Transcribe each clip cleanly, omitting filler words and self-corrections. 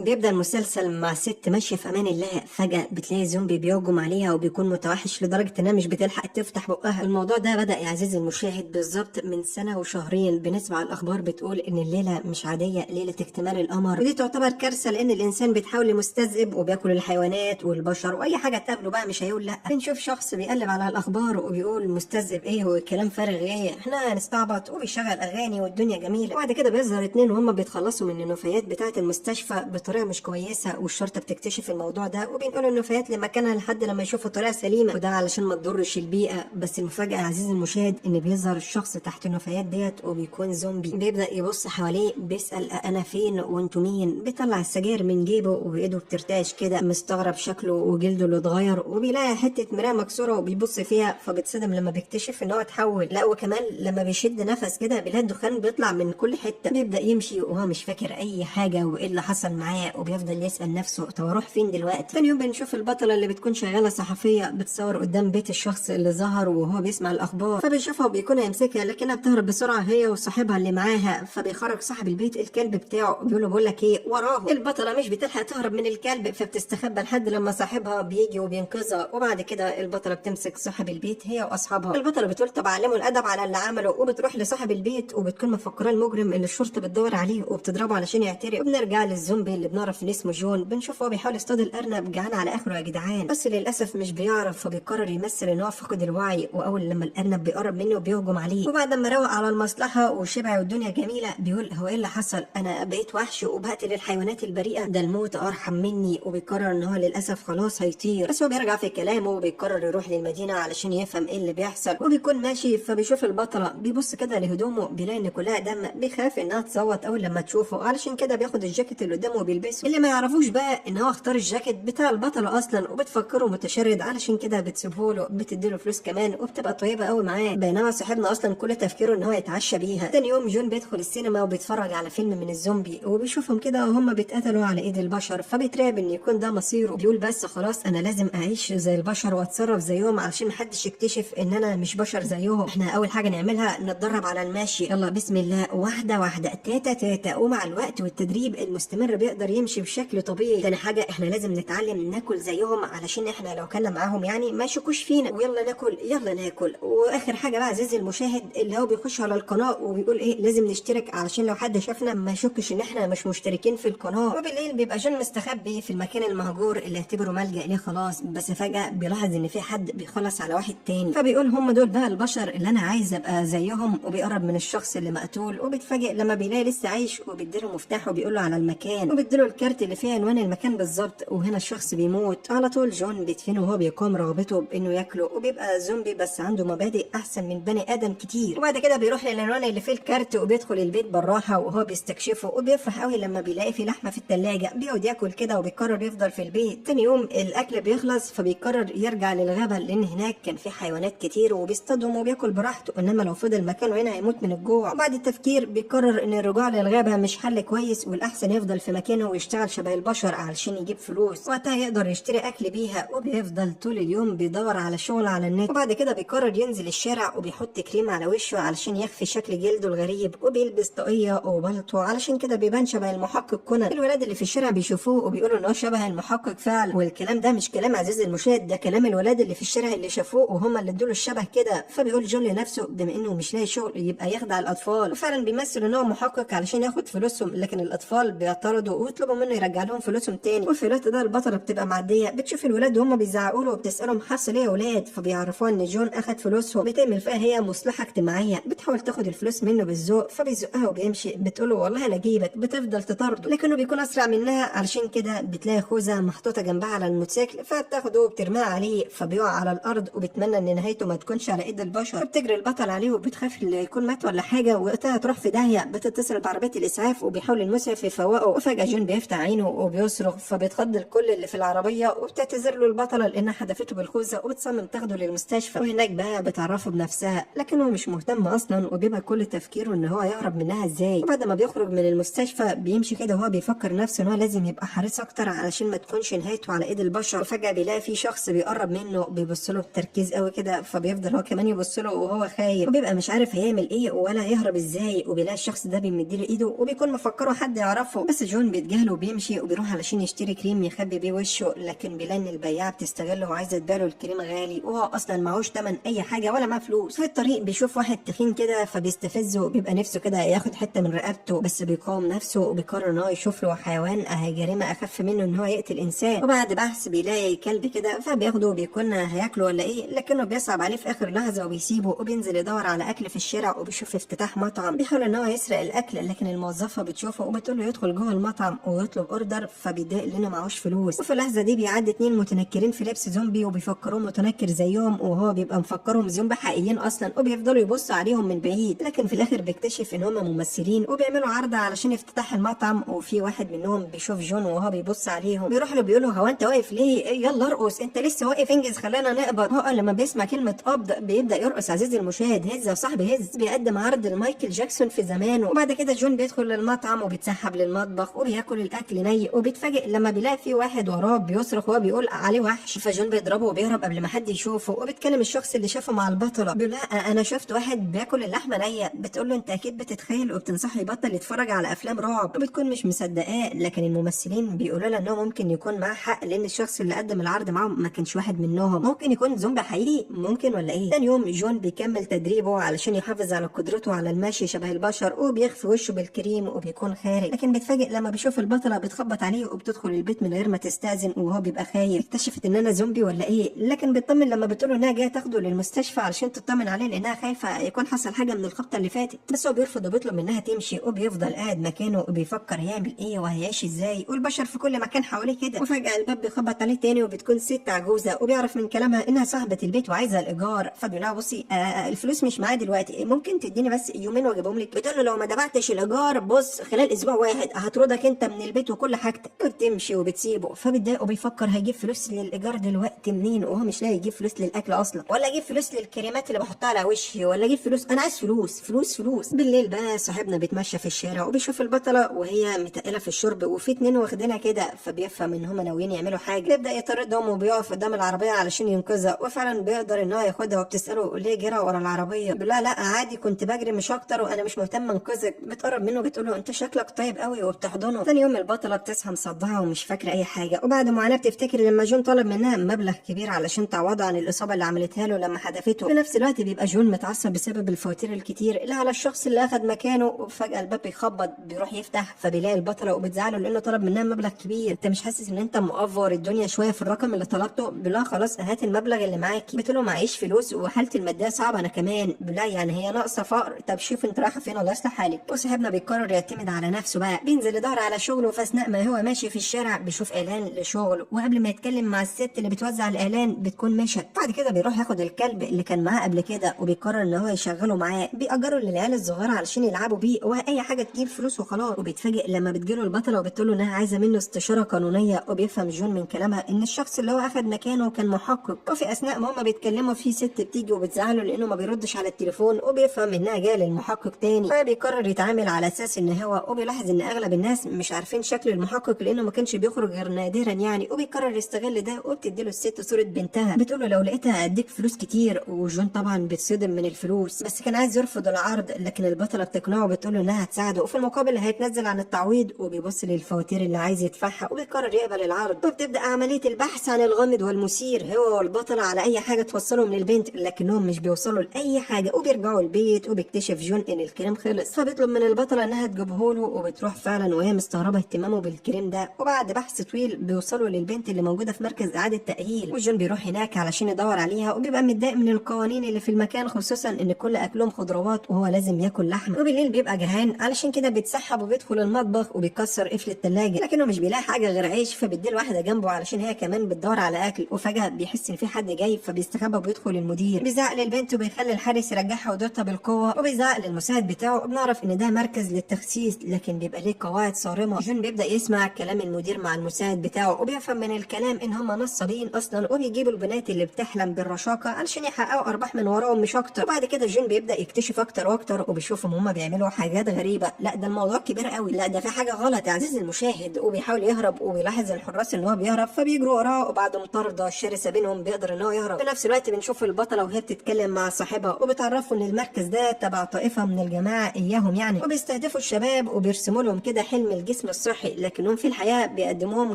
بيبدأ المسلسل مع ست ماشية في أمان الله، فجأة بتلاقي زومبي بيهجم عليها وبيكون متوحش لدرجة إنها مش بتلحق تفتح بقها. الموضوع ده بدأ يا عزيزي المشاهد بالظبط من سنة وشهرين. بنسمع الأخبار بتقول إن الليلة مش عادية، ليلة اكتمال القمر، ودي تعتبر كارثة لأن الإنسان بيتحول لمستذئب وبياكل الحيوانات والبشر وأي حاجة تقابله بقى مش هيقول لأ. بنشوف شخص بيقلب على الأخبار وبيقول مستذئب إيه والكلام فارغ إيه، إحنا هنستعبط، وبيشغل أغاني والدنيا جميلة. وبعد كده بيظهر اتنين وهم بيتخلصوا من النفايات بتاعة المستشفى بطريقه مش كويسه، والشرطه بتكتشف الموضوع ده وبينقلوا النفايات لمكانها لحد لما يشوفوا طريقه سليمه، وده علشان ما تضرش البيئه. بس المفاجاه يا عزيزي المشاهد ان بيظهر الشخص تحت النفايات ديت وبيكون زومبي. بيبدا يبص حواليه بيسال انا فين وانتوا مين، بيطلع السجاير من جيبه وبايده بترتعش كده، مستغرب شكله وجلده اللي اتغير، وبيلاقي حته مرايه مكسوره وبيبص فيها، فبيتصدم لما بيكتشف ان هو اتحول. لا وكمان لما بيشد نفس كده بيلاقي الدخان بيطلع من كل حته. بيبدا يمشي وهو مش فاكر اي حاجه وايه اللي حصل معاه، وبيفضل يسأل نفسه طب اروح فين دلوقتي. تاني يوم بنشوف البطلة اللي بتكون شغالة صحفية بتصور قدام بيت الشخص اللي ظهر وهو بيسمع الأخبار، فبيشوفها وبيكون هيمسكها لكنها بتهرب بسرعة هي وصاحبها اللي معاها. فبيخرج صاحب البيت الكلب بتاعه بيقول له بقول لك ايه وراه. البطلة مش بتلحق تهرب من الكلب فبتستخبى لحد لما صاحبها بيجي وبينقذها، وبعد كده البطلة بتمسك صاحب البيت هي واصحابها. البطلة بتقول طب علموا الأدب على اللي عمله، وبتروح لصاحب البيت وبتكون مفكراه المجرم اللي الشرطة بتدور عليه وبتضربه علشان يعترف. وبنرجع للزومبي اللي بنعرف ان اسمه جون. بنشوف هو بيحاول يصطاد الارنب جعان على اخره يا جدعان، بس للاسف مش بيعرف، فبيقرر يمثل ان هو فقد الوعي، واول لما الارنب بيقرب منه بيهجم عليه. وبعد ما روق على المصلحه وشبع والدنيا جميله بيقول هو ايه اللي حصل، انا بقيت وحش وبقتل الحيوانات البريئه، ده الموت ارحم مني. وبيقرر ان هو للاسف خلاص هيطير، بس هو بيرجع في كلامه وبيقرر يروح للمدينه علشان يفهم ايه اللي بيحصل. وبيكون ماشي فبيشوف البطله بيبص كده لهدومه بيلاقي ان كلها دم، بيخاف انها تصوت اول لما تشوفه، علشان كده بياخد الجاكيت اللي قدامه وبيلبسه. اللي ما يعرفوش بقى ان هو اختار الجاكيت بتاع البطله اصلا، وبتفكره متشرد علشان كده بتسيبه له، بتديله فلوس كمان وبتبقى طيبه قوي معاه، بينما صاحبنا اصلا كل تفكيره ان هو يتعشى بيها. تاني يوم جون بيدخل السينما وبيتفرج على فيلم من الزومبي وبيشوفهم كده وهم بيتقتلوا على ايد البشر، فبيترعب ان يكون ده مصيره. بيقول بس خلاص انا لازم اعيش زي البشر واتصرف زيهم علشان محدش يكتشف ان انا مش بشر زيهم. احنا اول حاجه نعملها نتدرب على المشي، يلا بسم الله واحده واحده تاتا تاتا، ومع الوقت والتدريب المستمر بيقدر يمشي بشكل طبيعي. تاني حاجه احنا لازم نتعلم ناكل زيهم علشان احنا لو كنا معاهم يعني ما يشكوش فينا، ويلا ناكل يلا ناكل. واخر حاجه بقى عزيزي المشاهد اللي هو بيخش على القناه وبيقول ايه لازم نشترك علشان لو حد شافنا ما يشكش ان احنا مش مشتركين في القناه. وبالليل بيبقى جون مستخبي في المكان المهجور اللي اعتبره ملجأ ليه خلاص، بس فجاه بيلاحظ ان في حد بيخلص على واحد تاني، فبيقول هم دول بقى البشر اللي انا عايز ابقى زيهم، وبيقرب من الشخص اللي مقتول وبيتفاجئ لما بيلاقي لسه عايش، وبيديله مفتاح وبيقول له على المكان، وبيديله الكارت اللي فيه عنوان المكان بالظبط. وهنا الشخص بيموت على طول. جون بيدفنه وهو بيقاوم رغبته بانه ياكله، وبيبقى زومبي بس عنده مبادئ احسن من بني ادم كتير. وبعد كده بيروح للعنوان اللي فيه الكارت وبيدخل البيت بالراحه وهو بيستكشفه، وبيفرح قوي لما بيلاقي فيه لحمه في الثلاجه، بيقعد ياكل كده وبيقرر يفضل في البيت. تاني يوم الاكل بيخلص فبيقرر يرجع للغابه لان هناك كان في حيوانات كتير وبيصطادهم وبياكل براحته، انما لو فضل مكانه هنا هيموت من الجوع. وبعد التفكير بيقرر ان الرجوع للغابه مش حل كويس، والاحسن يفضل في مكانه ويشتغل شبه البشر علشان يجيب فلوس وقتها يقدر يشتري اكل بيها. وبيفضل طول اليوم بيدور على شغل على النت، وبعد كده بيقرر ينزل الشارع وبيحط كريم على وشه علشان يخفي شكل جلده الغريب، وبيلبس طاقيه وبلطو علشان كده بيبان شبه المحقق كونان. الولاد اللي في الشارع بيشوفوه وبيقولوا ان هو شبه المحقق فعلا، والكلام ده مش كلام عزيزي المشاهد، ده كلام الولاد اللي في الشارع اللي شافوه وهم اللي ادوا له الشبه كده. فبيقول جون لنفسه بما انه مش لاقي شغل يبقى يخدع الاطفال، وفعلا بيمثل ان هو محقق علشان ياخد فلوسهم، لكن الاطفال بيعترضوا ويطلبوا منه يرجع لهم فلوسهم تاني. وفي الوقت ده البطله بتبقى معديه بتشوف الولاد وهم بيزعقوا له وبتسالهم حصل ايه يا ولاد، فبيعرفوها ان جون اخد فلوسهم. بتعمل فيها هي مصلحه اجتماعيه، بتحاول تاخد الفلوس منه بالذوق، فبيزقها وبيمشي. بتقوله والله انا جيبك، بتفضل تطارده لكنه بيكون اسرع منها، علشان كده بتلاقي خوذه محطوطه جنبها على الموتوسيكل فبتاخده وبترميها عليه، فبيقع على الارض وبتمنى ان نهايته ما تكونش على ايد البشر. فبتجري البطل عليه وبتخاف يكون مات ولا حاجه وقتها تروح في داهيه. بتتصل بعربيه الاسعاف وبيحاول المسعف يفوقه، وفجاه جون بيفتح عينه وبيصرخ، فبيتخض الكل اللي في العربيه وبتعتذر له البطله لانها حدفته بالخوذه، وبتصمم تاخده للمستشفى. وهناك بقى بتعرفه بنفسها لكنه مش مهتم اصلا، وبيبقى كل تفكيره ان هو يهرب منها ازاي. وبعد ما بيخرج من المستشفى بيمشي كده وهو بيفكر نفسه ان هو لازم يبقى حريص اكتر علشان ما تكونش نهايته على ايد البشر. وفجاه بيلاقي في شخص بيقرب منه بيبص له بتركيز قوي كده، فبيفضل هو كمان يبص له وهو خايف، وبيبقى مش عارف هيعمل ايه ولا يهرب ازاي. وبيلاقي الشخص ده بيمد له ايده وبيكون مفكره حد يعرفه، بس جون بيتجنن بيتجاهله وبيمشي وبيروح علشان يشتري كريم يخبي بيه وشه، لكن بيلاقي ان البياعه بتستغله وعايزه تبيعله الكريم غالي وهو اصلا معهوش تمن اي حاجه ولا معاه فلوس. في الطريق بيشوف واحد تخين كده فبيستفزه وبيبقى نفسه كده ياخد حته من رقبته، بس بيقاوم نفسه وبيقرر ان هو يشوف له حيوان اهي جريمه اخف منه ان هو يقتل انسان. وبعد بحث بيلاقي كلب كده فبياخده وبيكون هياكله ولا ايه، لكنه بيصعب عليه في اخر لحظه وبيسيبه وبينزل يدور على اكل في الشارع وبيشوف افتتاح مطعم. بيحاول ان هو يسرق الاكل، لكن الموظفه بتشوفه وبتقول له يدخل جوه المطعم ويطلب اوردر، فبيتضايق لانه معهوش فلوس. وفي اللحظه دي بيعدي 2 متنكرين في لبس زومبي وبيفكروه متنكر زيهم، وهو بيبقى مفكرهم زومبي حقيقيين اصلا وبيفضلوا يبصوا عليهم من بعيد، لكن في الاخر بيكتشف ان هم ممثلين وبيعملوا عرض علشان افتتاح المطعم. وفي واحد منهم بيشوف جون وهو بيبص عليهم، بيروح له بيقول له هو انت واقف ليه؟ يلا ارقص، انت لسه واقف؟ انجز خلينا نقبض. هو لما بيسمع كلمه قبض بيبدا يرقص. عزيزي المشاهد هز يا صاحبي هز. بيقدم عرض لمايكل جاكسون في زمانه. وبعد كده جون بيدخل للمطعم وبيتسحب للمطبخ وبياكل الاكل ني، وبيتفاجئ لما بيلاقي في واحد وراه بيصرخ وهو بيقول عليه وحش، فجون بيضربه وبيهرب قبل ما حد يشوفه. وبيتكلم الشخص اللي شافه مع البطله بيقول لها انا شفت واحد بياكل اللحمه نيه. بتقول له انت اكيد بتتخيل وبتنصحه يبطل يتفرج على افلام رعب، وبتكون مش مصدقاه، لكن الممثلين بيقولوا لها انه ممكن يكون معاه حق لان الشخص اللي قدم العرض معاهم ما كانش واحد منهم، ممكن يكون زومبي حقيقي، ممكن ولا ايه؟ ثاني يوم جون بيكمل تدريبه علشان يحافظ على قدرته على المشي شبه البشر، وبيخفي وشه بالكريم وبيكون خارج، لكن بيتفاجئ لما بيشوف البطله بتخبط عليه وبتدخل البيت من غير ما تستأذن وهو بيبقى خايف. اكتشفت ان انا زومبي ولا ايه؟ لكن بيطمن لما بتقول له انها جايه تاخده للمستشفى علشان تطمن عليه لانها خايفه يكون حصل حاجه من الخبطه اللي فاتت، بس هو بيرفض وبيطلب منها تمشي، وبيفضل قاعد مكانه وبيفكر يعمل ايه وهيعيش ازاي، والبشر في كل مكان حواليه كده. وفجاه الباب بيخبط عليه تاني وبتكون ست عجوزه، وبيعرف من كلامها انها صاحبه البيت وعايزه الايجار، فبيقول لها بصي الفلوس مش معايا دلوقتي، ممكن تديني بس يومين واجيبهم لك. بتقول له لو ما دفعتش الايجار بص خلال اسبوع واحد هطردك انت من البيت وكل حاجتك. وبتمشي وبتسيبه، فبتضايق وبيفكر هيجيب فلوس للايجار دلوقتي منين وهو مش لاقي يجيب فلوس للاكل اصلا، ولا يجيب فلوس للكريمات اللي بحطها على وشي، ولا يجيب فلوس. انا عايز فلوس فلوس فلوس. بالليل بقى صاحبنا بيتمشى في الشارع وبيشوف البطله وهي متقله في الشرب وفي 2 واخدينها كده، فبيفهم ان هم ناويين يعملوا حاجه، بيبدا يطاردهم وبيقف قدام العربيه علشان ينقذها، وفعلا بيقدر ان هو ياخدها. وبتساله ليه جرى ورا العربيه؟ بيقول لها لا عادي كنت بجري مش اكتر وانا مش مهتم انقذك. بتقرب منه بتقول له انت شكلك طيب قوي وبتحضنه. ثاني يوم البطله بتصحى مصدعه ومش فاكره اي حاجه، وبعد معاناه بتفتكر لما جون طلب منها مبلغ كبير علشان تعوضه عن الاصابه اللي عملتها له لما حدفته. في نفس الوقت بيبقى جون متعصب بسبب الفواتير الكتير اللي على الشخص اللي اخذ مكانه، وفجاه الباب بيخبط بيروح يفتح فبيلاقي البطله وبتزعله لانه طلب منها مبلغ كبير. انت مش حاسس ان انت مؤفر الدنيا شويه في الرقم اللي طلبته؟ بيقول لها خلاص هات المبلغ اللي معاكي. بتقول له معيش فلوس وحالتي الماديه صعبه انا كمان. بيقول لها يعني هي ناقصه فقر؟ طب شوف انت رايحه فين الله يصلح حالك. وصاحبنا بيقرر يعتمد على نفسه بقى، بينزل يدور على شغل، وفي اثناء ما هو ماشي في الشارع بيشوف اعلان لشغل، وقبل ما يتكلم مع الست اللي بتوزع الاعلان بتكون مشت. بعد كده بيروح ياخد الكلب اللي كان معاه قبل كده وبيقرر ان هو يشغله معاه، بيأجره للعيال الصغيره علشان يلعبوا بيه واي حاجه تجيب فلوس وخلاص. وبيتفاجئ لما بتجيله البطله وبتقول له انها عايزه منه استشاره قانونيه، وبيفهم جون من كلامها ان الشخص اللي هو اخذ مكانه كان محقق. وفي اثناء ما هما بيتكلموا في ست بتيجي وبتزعله لانه ما بيردش على التليفون، وبيفهم انها جايه للمحقق تاني، فبيقرر يتعامل على اساس ان هو، وبيلاحظ ان اغلب الناس مش عارفين شكل المحقق لانه ما كانش بيخرج غير نادرا يعني، وبيقرر يستغل ده. وبتديله الست صوره بنتها بتقول له لو لقيتها اديك فلوس كتير، وجون طبعا بيتصدم من الفلوس بس كان عايز يرفض العرض، لكن البطله بتقنعه وبتقول له انها هتساعده وفي المقابل هيتنزل عن التعويض، وبيبص للفواتير اللي عايز يدفعها وبيقرر يقبل العرض. وبتبدا عمليه البحث عن الغامض والمثير هو والبطله على اي حاجه توصلهم للبنت، لكنهم مش بيوصلوا لاي حاجه. وبيرجعوا البيت وبيكتشف جون ان الكريم خلص، فبيطلب من البطله انها تجيبه له، وبتروح فعلا وهي مستغربه اهتمامه بالكريم ده. وبعد بحث طويل بيوصلوا للبنت اللي موجوده في مركز اعاده تاهيل، وجون بيروح هناك علشان يدور عليها، وبيبقى متضايق من القوانين اللي في المكان خصوصا ان كل اكلهم خضروات وهو لازم ياكل لحمه. وبالليل بيبقى جعان علشان كده بيتسحب وبيدخل المطبخ وبيكسر قفل الثلاجه، لكنه مش بيلاقي حاجه غير عيش، فبيديله واحده جنبه علشان هي كمان بتدور على اكل. وفجاه بيحس ان في حد جاي فبيستخبى وبيدخل المدير، بيزعق للبنت وبيخلي الحارس يرجعها ودورتها بالقوه، وبيزعق للمساعد بتاعه. وبنعرف ان ده مركز للتخسيس لكن بيبقى ليه قواعد صارمه. جون بيبدا يسمع كلام المدير مع المساعد بتاعه، وبيفهم من الكلام ان هم نصابين اصلا وبيجيبوا البنات اللي بتحلم بالرشاقه علشان يحققوا ارباح من وراهم مش اكتر. وبعد كده جون بيبدا يكتشف اكتر واكتر وبيشوف ان هم بيعملوا حاجات غريبه، لا ده الموضوع كبير قوي، لا ده في حاجه غلط يا عزيزي المشاهد. وبيحاول يهرب وبيلاحظ الحراس ان هو بيهرب فبيجروا وراه، وبعد مطارده شرسه بينهم بيقدر ان هو يهرب. في نفس الوقت بنشوف البطله وهي بتتكلم مع صاحبها وبتعرفوا ان المركز ده تبع طائفه من الجماعه اياهم يعني، وبيستهدفوا الشباب وبيرسموا لهم كده حلم الجسم الصحي، لكنهم في الحياه بيقدموهم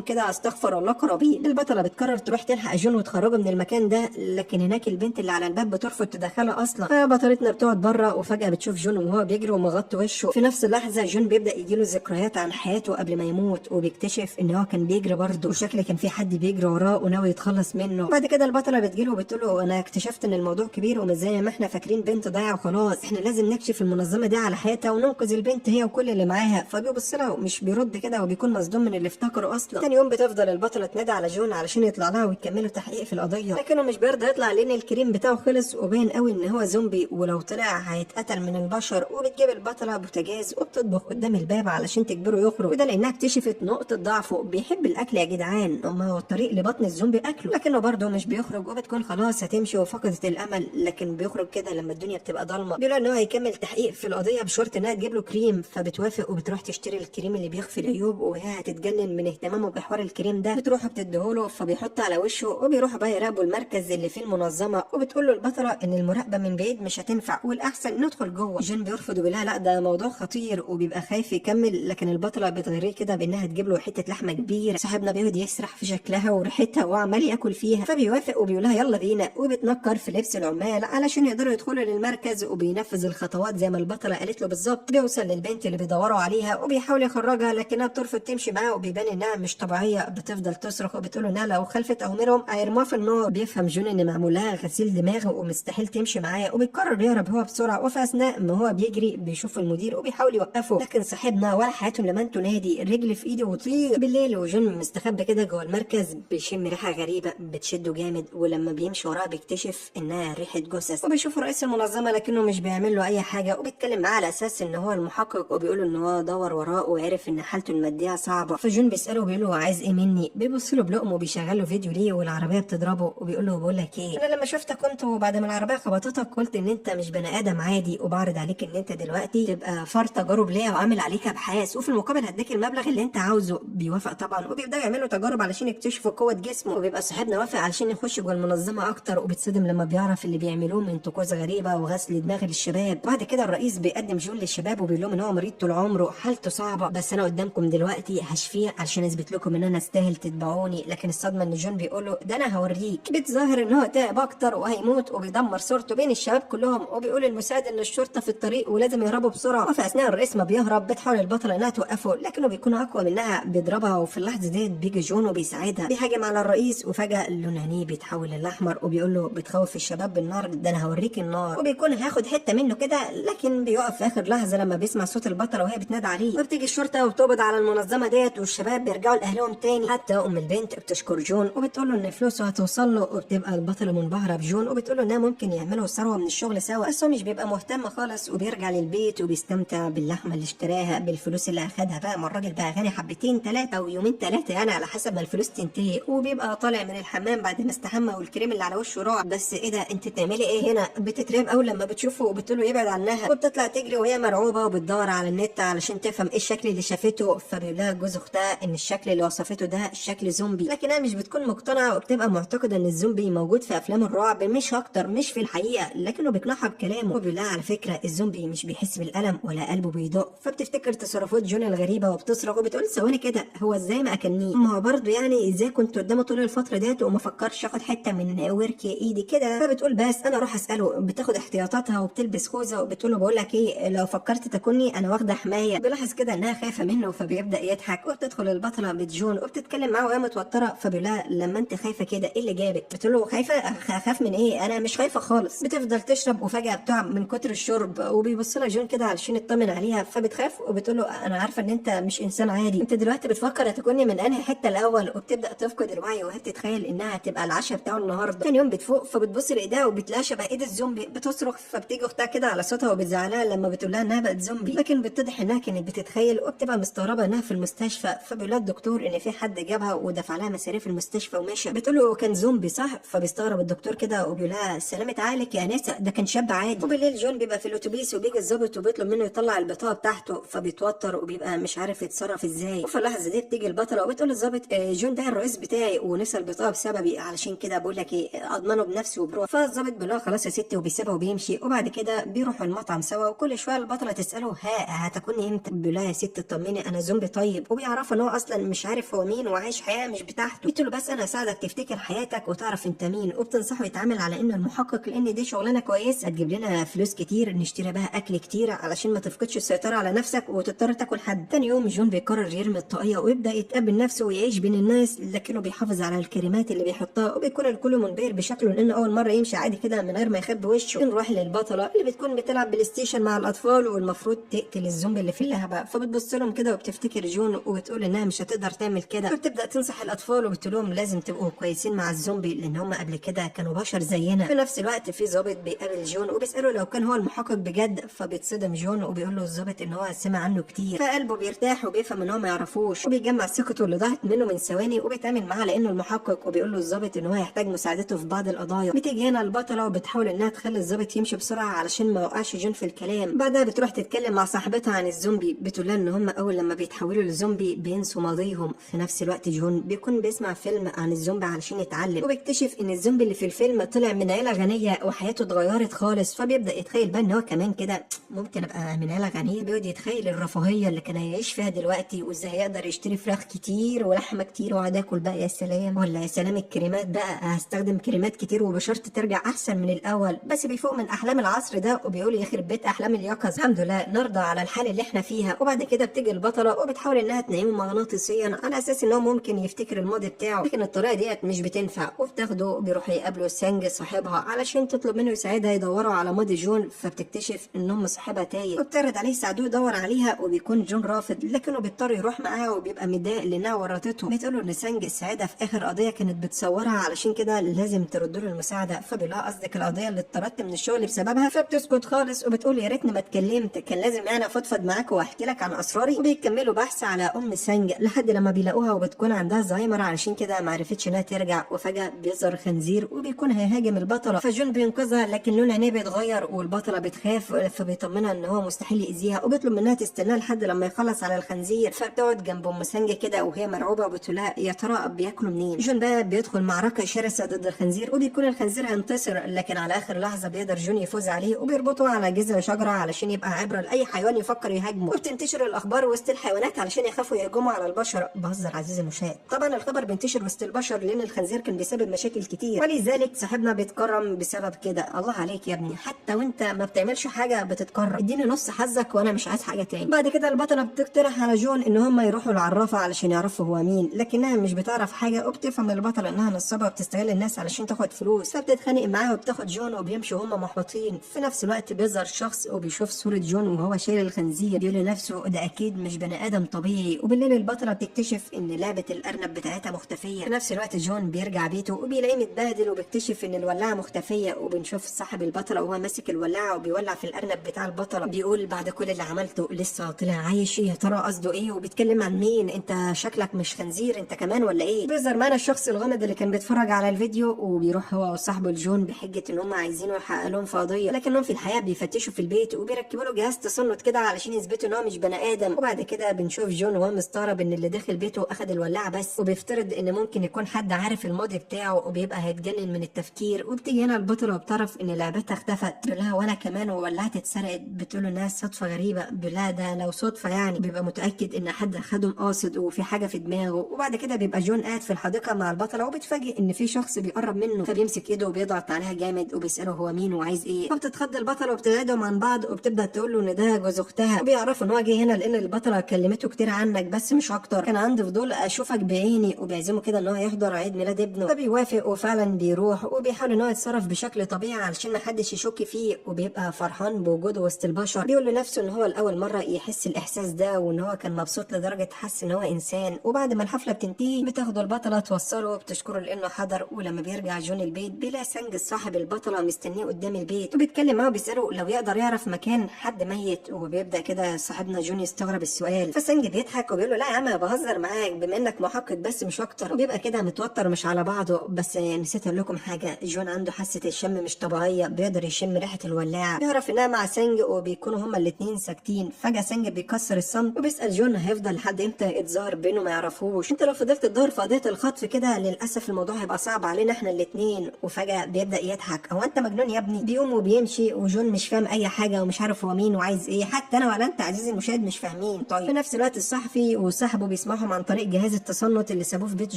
كده استغفر الله قرابين. البطله بتقرر تروح تلحق جون وتخرجه من المكان ده، لكن هناك البنت اللي على الباب بترفض تدخلها اصلا. فبطلتنا بتقعد بره وفجاه بتشوف جون وهو بيجري ومغطي وشه. في نفس اللحظه جون بيبدا يجيله ذكريات عن حياته قبل ما يموت، وبيكتشف ان هو كان بيجري برضه وشكل كان في حد بيجري وراه وناوي يتخلص منه. بعد كده البطله بتجيله وبتقول له انا اكتشفت ان الموضوع كبير ومش زي ما احنا فاكرين بنت ضايعه وخلاص، احنا لازم نكشف المنظمه دي على حياتها وننقذ البنت هي وكل اللي معاها. فبيبص لها ومش بيرد كده وبيكون مصدوم من اللي افتكره اصلا. تاني يوم بتفضل البطله تنادي على جون علشان يطلع لها ويكملوا تحقيق في القضيه، لكنه مش بيرضى يطلع لان الكريم بتاعه خلص وباين قوي ان هو زومبي ولو طلع هيتقتل من البشر. وبتجيب البطله بوتاجاز وبتطبخ قدام الباب علشان تجبره يخرج، وده لانها اكتشفت نقطه ضعفه، بيحب الاكل يا جدعان، ما هو الطريق لبطن الزومبي اكله، لكنه برضه مش بيخرج. وبتكون خلاص هتمشي وفقدت الامل، لكن بيخرج كده لما الدنيا بتبقى ضلمه. بيقول ان هو هيكمل تحقيق في القضيه بشرط انها تجيب له كريم، فبتوافق وبتروح تشتري الكريم اللي بيخفي العيوب، وهي هتتجنن من اهتمامه بحوار الكريم ده. بتروح وبتديهوله فبيحط على وشه، وبيروح بقى يراقبوا المركز اللي فيه المنظمه. وبتقول له البطله ان المراقبه من بعيد مش هتنفع والاحسن ندخل جوه. جون بيرفض وبيقول لها لا ده موضوع خطير، وبيبقى خايف يكمل، لكن البطله بتغريه كده بانها تجيب له حته لحمه كبيره. صاحبنا بيقعد يسرح في شكلها وريحتها وعمال ياكل فيها، فبيوافق وبيقول لها يلا بينا. وبتنكر في لبس العمال علشان يقدروا يدخلوا للمركز، وبينفذ الخطوات زي ما البطله قالت له بالظبط. بيوصل للبنت اللي بيدوروا عليها وبيحاول يخرجها، لكنها بترفض تمشي معاه وبيبان انها مش طبيعيه. بتفضل تصرخ وبتقول له انها لو خلفت اوامرهم هيرموها في النار. بيفهم جون ان معمول لها غسيل دماغ ومستحيل تمشي معاه، وبيقرر يهرب هو بسرعه. وفي اثناء ما هو بيجري بيشوف المدير وبيحاول يوقفه، لكن صاحبنا ولا حياته لما تنادي الرجل في ايده وطير. بالليل وجون مستخبي كده جوه المركز بيشم ريحه غريبه بتشده جامد، ولما بيمشي وراه بيكتشف انها ريحه جثث. وبيشوف رئيس المنظمه لكنه مش بيعمل له اي حاجه، وبيتكلم معاه على اساس ان هو المحقق، وبيقول ان هو دور وراه وعرف ان حالته الماديه صعبه. فجون بيساله بيقول له عايز ايه مني، بيبص له بلقمه وبيشغل له فيديو ليه والعربيه بتضربه، وبيقول له بقول لك ايه، انا لما شفتك كنت وبعد ما العربيه خبطتك قلت ان انت مش بني ادم عادي، وبعرض عليك ان انت دلوقتي تبقى فرد تجارب ليا وعامل عليك ابحاث، وفي المقابل هديك المبلغ اللي انت عاوزه. بيوافق طبعا، وبيبداوا يعملوا تجارب علشان يكتشفوا قوه جسمه. وبيبقى صاحبنا وافق علشان يخش جوه المنظمه اكتر، وبتصدم لما بيعرف اللي بيعملوه من طقوس غريبه وغسل دماغ للشباب. بعد كده الرئيس بيقدم جون للشباب وبيقول لهم ان هو مريض طول عمره حالته صعبه، بس انا قدامكم دلوقتي هشفيه علشان اثبت لكم ان انا استاهل تتبعوني. لكن الصدمه ان جون بيقول له ده انا هوريك. بتظاهر ان هو تعب اكتر وهيموت، وبيدمر صورته بين الشباب كلهم، وبيقول للمساعد ان الشرطه في الطريق ولازم يهربوا بسرعه. وفي اثناء الرئيس ما بيهرب بتحاول البطله انها توقفه، لكنه بيكون اقوى منها بيضربها. وفي اللحظه دي بيجي جون وبيساعدها، بيهاجم على الرئيس، وفجاه لون عينيه بيتحول للاحمر وبيقول له بتخوف الشباب بالنار، ده انا هوريك النار. وبيكون هياخد حته منه كده، لكن بيقف في اخر لحظه لما بيسمع صوت البطله وهي بتنادي عليه. وبتيجي الشرطه وبتقبض على المنظمه ديت، والشباب بيرجعوا لاهلهم تاني. حتى ام البنت بتشكر جون وبتقول له ان فلوسه هتوصل له، وبتبقى البطله منبهره بجون وبتقول له انها ممكن يعملوا ثروه من الشغل سوا، بس هو مش بيبقى مهتم خالص. وبيرجع للبيت وبيستمتع باللحمه اللي اشتراها بالفلوس اللي اخدها بقى. ما الراجل بقى غني حبتين ثلاثه او يومين ثلاثه يعني على حسب ما الفلوس تنتهي. وبيبقى طالع من الحمام بعد ما استحمى والكريم اللي على وشه راح. بس ايه ده انت بتعملي ايه هنا؟ بتترعب اول لما بتشوفه وبتقول له يبعد عنها، وبتطلع تجري وهي مرعوبه وبتدور على النت علشان تفهم ايه الشكل اللي شافته. فبيقول لها جوز اختها ان الشكل اللي وصفته ده شكل زومبي، لكنها مش بتكون مقتنعه وبتبقى معتقده ان الزومبي موجود في افلام الرعب مش اكتر، مش في الحقيقه. لكنه بيقنعها بكلامه وبيقول لها على فكره الزومبي مش بيحس بالالم ولا قلبه بيدق. فبتفتكر تصرفات جون الغريبه وبتصرخ وبتقول ثواني كده، هو ازاي ما اكلنيه؟ ما هو برضه يعني ازاي كنت قدامه طول الفتره ديت وما فكرش اخد حته من ورك ايدي كده؟ فبتقول بس انا اروح اساله. بتاخد احتياطاتها وبتلبس خوذه وبتقول له بقول لك ايه، لو فكرت تاكلني انا واخده حمايه. بيلاحظ كده انها خايفه منه فبيبدا يضحك. وبتدخل البطله بجون وبتتكلم معاه وهي متوتره. فبيقول لها لما انت خايفه كده ايه اللي جابك؟ بتقول له خايفه؟ اخاف من ايه؟ انا مش خايفه خالص. بتفضل تشرب وفجاه بتقع من كتر الشرب، وبيبص لها جون كده علشان يطمن عليها. فبتخاف وبتقول له انا عارفه ان انت مش انسان عادي، انت دلوقتي بتفكر هتكوني من انهي حته الاول. وبتبدا تفقد الوعي وهي بتتخيل انها هتبقى العشاء بتاعه النهارده. ثاني يوم بتفوق فبتبص لايديها وبتلاقيها شبه ايد الزومبي. بتصرخ فبتيجي اختها كده على صوتها وبتزعلها لما بتقول لها انها بقت زومبي، لكن بتتضح انها كانت بتتخيل. وبتبقى مستغربه انها في المستشفى. فبيقول لها الدكتور ان في حد جابها ودفع لها مصاريف المستشفى وماشي. بتقول له كان زومبي صح؟ فبيستغرب الدكتور كده وبيقول لها سلامة عقلك يا انسه، ده كان شاب عادي. وبالليل جون بيبقى في الاتوبيس وبيجي الظابط وبيطلب منه يطلع البطاقه بتاعته، فبيتوتر وبيبقى مش عارف يتصرف ازاي. وفي اللحظه دي بتيجي البطله وبتقول للظابط جون ده الرئيس بتاعي ونسى البطاقه بسببي، علشان كده بقول لك ايه اضمنه بنفسي وبروح. فالظابط بيقول لها خلاص يا ستي وبيسيبها وبيمشي. وبعد كده بيروحوا المطعم سوا، وكل شويه البطله تساله ها هتكوني امتى؟ بيقول لها يا ست اطمني طمني انا زومبي طيب، وبيعرفوا ان هو اصلا مش عارف هو مين وعايش حياه مش بتاعته. قلت له بس انا هساعدك تفتكر حياتك وتعرف انت مين، وبتنصحه يتعامل على انه المحقق لان دي شغلانه كويسه هتجيب لنا فلوس كتير نشتري بها اكل كتير علشان ما تفقدش السيطره على نفسك وتضطر تاكل حد. تاني يوم جون بيقرر يرمي الطاقيه ويبدا يتقبل نفسه ويعيش بين الناس، لكنه بيحافظ على الكلمات اللي بيحطها، وبيكون الكل منبهر بشكله لانه اول مره يمشي عادي كده من غير ما يخبي وشه. نروح للبطله اللي بتكون بتلعب بلاي ستيشن مع الاطفال والمفروض تقتل الزومبي اللي في اللعبه، فبتبص لهم كده وبتفتكر جون وبتقول انها مش هتقدر تعمل كده، فبتبدا تنصح الاطفال وبتقول لهم لازم تبقوا كويسين مع الزومبي لان هم قبل كده كانوا بشر زينا. في نفس الوقت في ضابط بيقابل جون وبيساله لو كان هو المحقق بجد، فبيتصدم جون وبيقول له الضابط ان هو سمع عنه كتير، فقلبه بيرتاح وبيفهم ان هو ما يعرفوش، وبيجمع ثقته اللي ضاعت منه من ثواني وبيتعامل معاه لانه المحقق، وبيقول له الضابط ان هو يحتاج مساعدته في بعض القضايا. بتيجي هنا البطله وبتحاول انها تخلي الضابط يمشي بسرعه علشان ما يوقعش جون في الكلام. بعدها بتروح تتكلم مع صاحبتها عن الزومبي، بتقول لها ان هم اول لما بيتحولوا لزومبي بينسوا ماضيهم. في نفس الوقت جون بيكون بيسمع فيلم عن الزومبي علشان يتعلم، وبيكتشف ان الزومبي اللي في الفيلم طلع من عيله غنيه وحياته اتغيرت خالص، فبيبدا يتخيل بقى ان هو كمان كده ممكن ابقى من عيله غنيه. بيقعد يتخيل الرفاهيه اللي كان هيعيش فيها دلوقتي وازاي هيقدر يشتري فراخ كتير ولحمه كتير وقعد اكل بقى يا سلام، ولا يا سلام الكريمات بقى هستخدم كريمات كتير وبشرتي ترجع احسن من الاول. بس بيفوق من احلام العصر ده وبيقول يخرب بيت احلام اليقظه، الحمد لله نرضى على الحال اللي احنا فيها. وبعد كده بتيجي البطله وبتحاول انها تنيمه مغناطيسيا على اساس ان هو ممكن يفتكر الماضي بتاعه، لكن الطريقه ديت مش بتنفع، وبتاخده بيروح يقابله سانج صاحبها علشان تطلب منه يساعدها يدوروا على ماضي جون، فبتكتشف ان ام صاحبها تايه وبتعرض عليه يساعدوه يدور عليها، وبيكون جون رافض لكنه بيضطر يروح معاها وبيبقى متضايق لانها ورطته. بتقوله ان سانج ساعدها في اخر قضيه كانت بتصورها علشان كده لازم ترد له المساعده، فبيقول لها قصدك القضيه اللي اتطردت من الشغل بسببها؟ فبتسكت خالص وبتقول يا ريتني ما اتكلمت، كان لازم انا افضفض معاك واحكي لك عن اسراري. وبيكملوا بحث على ام سانج لحد لما بيلاقوها وبتكون عندها زهايمر علشان كده ما عرفتش انها ترجع، وفجاه بيظهر خنزير وبيكون هيهاجم البطله، فجون بينقذها لكن لون عينيه بيتغير والبطله بتخاف، فبيطمنها ان هو مستحيل يأذيها وبيطلب منها تستناه لحد لما يخلص على الخنزير. فبتقعد جنب ام سانج كده وهي مرعوبه وبتقول لها يا ترى بياكلوا منين. جون بقى بيدخل معركه شرسه ضد الخنزير وبيكون الخنزير هينتصر، لكن على اخر لحظه بيقدر جون يفوز عليه وبيربطه على جذع شجره علشان يبقى عبره لاي حيوان يفكر يهاجمه، وبتنتشر الاخبار وسط الحيوانات علشان يخافوا يهجموا على البشر. بهزر عزيزي المشاهد، طبعا الخبر بينتشر وسط البشر لان الخنزير كان بيسبب مشاكل كتير، ولذلك صاحبنا بيتكرم بسبب كده. الله عليك يا ابني، حتى وانت ما بتعملش حاجه بتتكرم، اديني نص حظك وانا مش عايز حاجه تاني. بعد كده البطله بتقترح على جون ان هم يروحوا العرافه علشان يعرفوا هو مين، لكنها مش بتعرف حاجه وبتفهم البطله انها نصابه وبتستغل الناس علشان تاخد فلوس، فبتتخانق معاه وبتاخد جون وبيمشوا هم محبطين. في نفس الوقت بيظهر شخص وبيشوف صوره جون وهو شايل الخنزير، بيقول لنفسه ده اكيد مش بني ادم طبيعي. وبالليل البطله بتكتشف ان لعبه الارنب بتاعتها مختفيه. في نفس الوقت جون بيرجع بيته وبيلاقيه متبهدل وبيكتشف ان الولاعه مختفيه، وبنشوف صاحب البطله وهو ماسك الولاعه وبيولع في الارنب بتاع البطله، بيقول بعد كل اللي عملته لسه طلع عايش، يا ترى قصده ايه وبيتكلم عن مين؟ انت شكلك مش خنزير انت كمان ولا ايه؟ بيظهر معانا الشخص الغامض اللي كان بيتفرج على الفيديو وبيروح هو وصاحبه لجون بحجه ان هم عايزينه يحقق لهم في قضيه، لكنهم في الحقيقه بيفتشوا في البيت وبيركبوا له جهاز تصنت كده علشان يثبتوا ان هو مش بني ادم. وبعد كده بنشوف جون وهو مستغرب ان اللي داخل بيته اخد الولاعه بس، وبيفترض ان ممكن يكون حد عارف الماضي بتاعه وبيبقى هيتجنن من التفكير. وبتيجي هنا البطله وبتعرف ان لعبتها اختفت، بتقول لها وانا كمان وولعت اتسرقت، بتقول له انها صدفه غريبه، بلا ده لو صدفه يعني بيبقى متاكد ان حد خدهم قاصد وفي حاجه في دماغه. وبعد كده بيبقى جون قاعد في الحديقه مع البطله وبتفاجئ ان في شخص بيقرب منه، فبيمسك ايده وبيضغط عليها جامد وبيساله هو مين وعايز ايه، فبتتخض البطله وبتبعدهم عن بعض وبتبدا تقول له ان ده جوز اختها، وبيعرفوا ان هو جه هنا لان البطله كلمته كتير عنك بس مش اكتر، كان عندي فضول اشوفك بعيني، وبيعزمه كده ان هو يحضر عيد ميلاد ابنه، فبيوافق وفعلا بيروح وبيحاول ان هو يتصرف بشكل طبيعي علشان ما حدش يشك فيه، وبيبقى فرحان بوجوده وسط البشر. بيقول لنفسه ان هو لاول مره يحس الاحساس ده وان هو كان مبسوط لدرجه حس ان هو انسان. وبعد ما الحفله بتنتهي بتاخده البطله توصله وبتشكره لانه حضر، ولما بيرجع جون البيت بيلاقي سانج صاحب البطله مستنيه قدام البيت وبيتكلم معاه وبيساله لو يقدر يعرف مكان حد ميت، وبيبدا كده صاحبنا جون يستغرب السؤال، فسانج بيضحك وبيقول له لا يا عم بهزر معاك بما انك محقق بس مش اكتر. وبيبقى كده متوتر مش على بعضه. بس نسيت اقول لكم حاجه، جون عنده حاسه الشم مش طبيعيه، بيقدر يشم ريحه الولاعه، بيعرف انها مع سانج وبيكونوا هما الاثنين ساكتين. فجاه سانج بيكسر الصمت وبيسال جون هيفضل لحد امتى اتظاهر بينه ما يعرفوش، انت لو فضلت تدور في قضيه الخطف كده للاسف الموضوع هيبقى صعب علينا احنا الاثنين. وفجاه بيبدا يضحك، هو انت مجنون يا ابني؟ بيقوم وبيمشي وجون مش فاهم اي حاجه ومش عارف هو مين وعايز ايه، حتى انا ولا انت عزيزي المشاهد مش فاهمين. مين. طيب في نفس الوقت الصحفي وصاحبه بيسمعهم عن طريق جهاز التصنت اللي سابوه في بيت